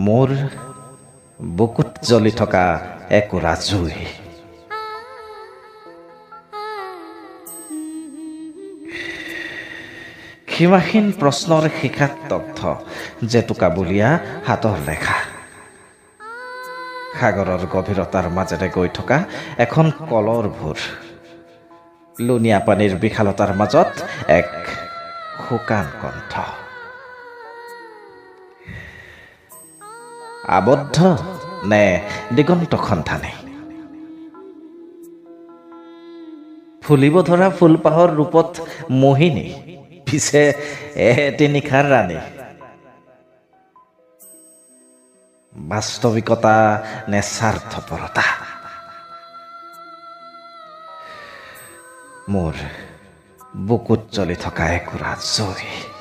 মোৰ বুকুত জ্বলি থকা একোৰা জুই। সীমাহীন প্ৰশ্নৰ শিখাত দগ্ধ জেতুকা বুলীয়া হাতৰ ৰেখা। সাগৰৰ গভীৰতাৰ মাজেৰে গৈ থকা এখন কলৰ ভোৰ। লুণীয়া পানীৰ বিশালতাৰ মাজত এক শুকান কণ্ঠ। আবদ্ধ নে দিগন্ত সন্ধানী? ফুলিব ধৰা ফুলপাহৰ ৰূপত মোহিনী, পিছে এটি নিশাৰ ৰাণী। বাস্তৱিকতা নে স্বাৰ্থপৰতা? মোৰ বুকুত জ্বলি থকা একোৰা জুই।